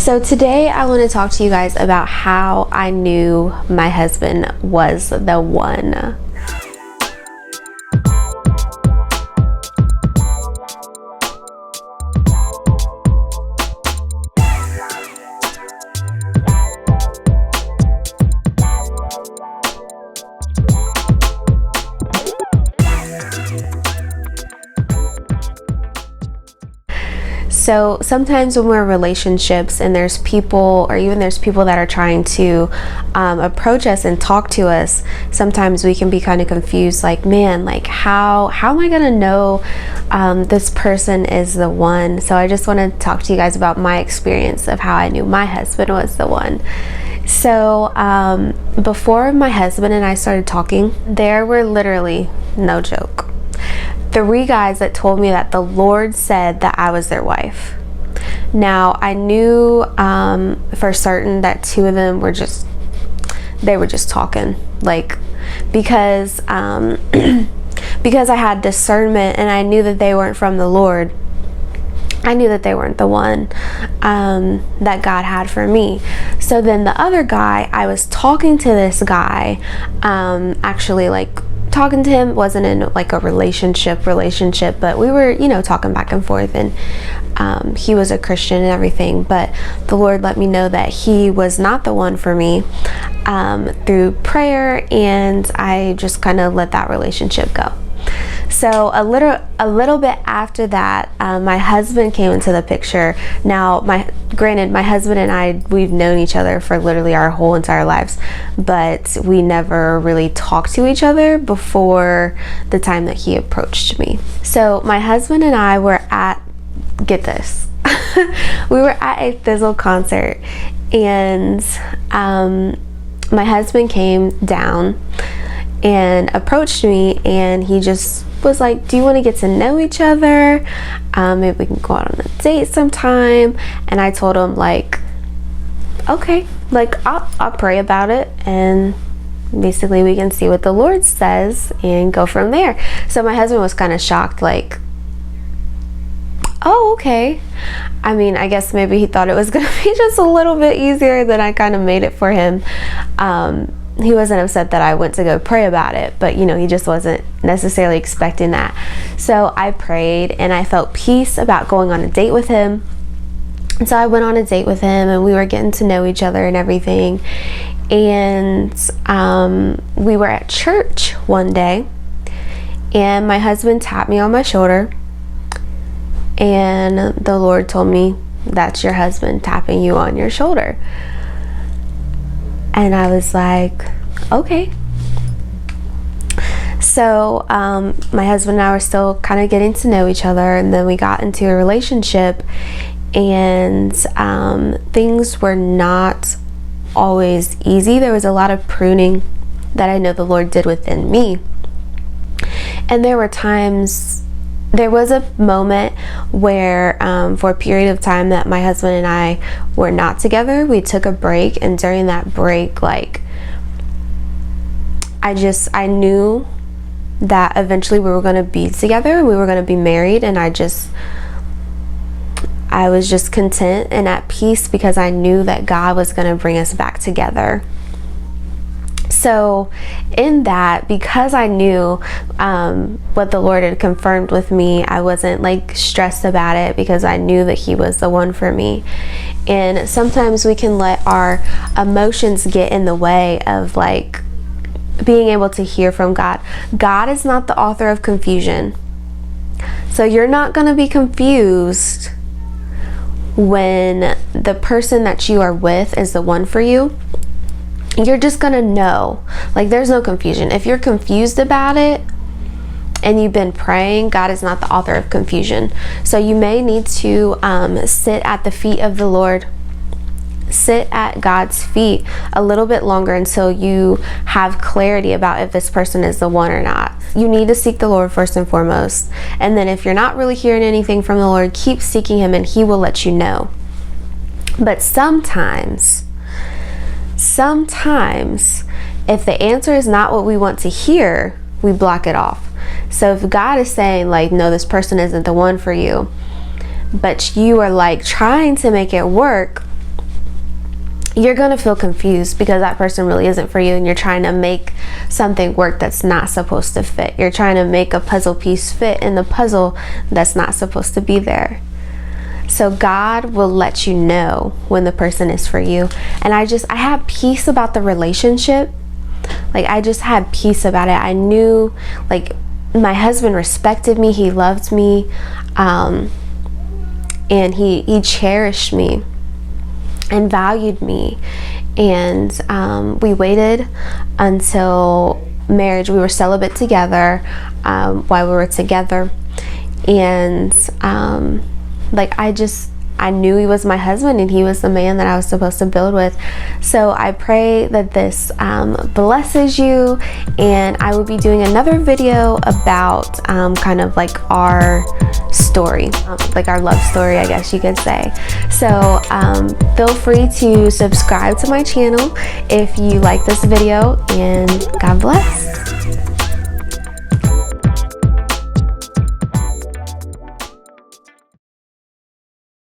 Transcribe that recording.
So today I want to talk to you guys about how I knew my husband was the one. So sometimes when we're in relationships and there's people, or even there's people that are trying to approach us and talk to us, sometimes we can be kind of confused, like, man, like how am I gonna know this person is the one? So I just want to talk to you guys about my experience of how I knew my husband was the one. So before my husband and I started talking, there were literally, no joke, 3 guys that told me that the Lord said that I was their wife. Now, I knew for certain that 2 of them were just talking, like, because because I had discernment and I knew that they weren't from the Lord. I knew that they weren't the one that God had for me. So then the other guy, I was talking to this guy, actually, like, talking to him, wasn't in like a relationship, but we were, talking back and forth, and he was a Christian and everything, but the Lord let me know that he was not the one for me through prayer, and I just kind of let that relationship go. So a little bit after that, my husband came into the picture. Now, granted, my husband and I, we've known each other for literally our whole entire lives, but we never really talked to each other before the time that he approached me. So my husband and I were at, get this, we were at a Fizzle concert, and my husband came down and approached me, and he just was like, do you want to get to know each other? Maybe we can go out on a date sometime. And I told him, like, okay, like I'll pray about it, and basically we can see what the Lord says and go from there. So my husband was kind of shocked, like, oh, okay. I mean, I guess maybe he thought it was gonna be just a little bit easier than I kind of made it for him. He wasn't upset that I went to go pray about it, but he just wasn't necessarily expecting that. So I prayed, and I felt peace about going on a date with him. And so I went on a date with him, and we were getting to know each other and everything. And we were at church one day, and my husband tapped me on my shoulder, and the Lord told me, that's your husband tapping you on your shoulder. And I was like, okay. So my husband and I were still kind of getting to know each other, and then we got into a relationship, and things were not always easy. There was a lot of pruning that I know the Lord did within me. And there was a moment where for a period of time that my husband and I were not together. We took a break, and during that break, like, I knew that eventually we were going to be together, and we were going to be married, and I was just content and at peace because I knew that God was going to bring us back together. So in that, because I knew what the Lord had confirmed with me, I wasn't like stressed about it because I knew that he was the one for me. And sometimes we can let our emotions get in the way of like being able to hear from God. God is not the author of confusion. So you're not going to be confused when the person that you are with is the one for you. You're just gonna know, like, there's no confusion. If you're confused about it and you've been praying, God is not the author of confusion. So you may need to sit at the feet of the Lord, sit at God's feet a little bit longer until you have clarity about if this person is the one or not. You need to seek the Lord first and foremost, and then if you're not really hearing anything from the Lord, keep seeking him, and he will let you know. But sometimes if the answer is not what we want to hear, we block it off. So if God is saying, like, no, this person isn't the one for you, but you are like trying to make it work, you're gonna feel confused because that person really isn't for you, and you're trying to make something work that's not supposed to fit. You're trying to make a puzzle piece fit in the puzzle that's not supposed to be there. So God will let you know when the person is for you. And I had peace about the relationship. Like, I just had peace about it. I knew, like, my husband respected me, he loved me, and he cherished me and valued me. And we waited until marriage. We were celibate together while we were together. And like, I knew he was my husband, and he was the man that I was supposed to build with. So I pray that this blesses you, and I will be doing another video about kind of like our story, like our love story, I guess you could say. So feel free to subscribe to my channel if you like this video, and God bless.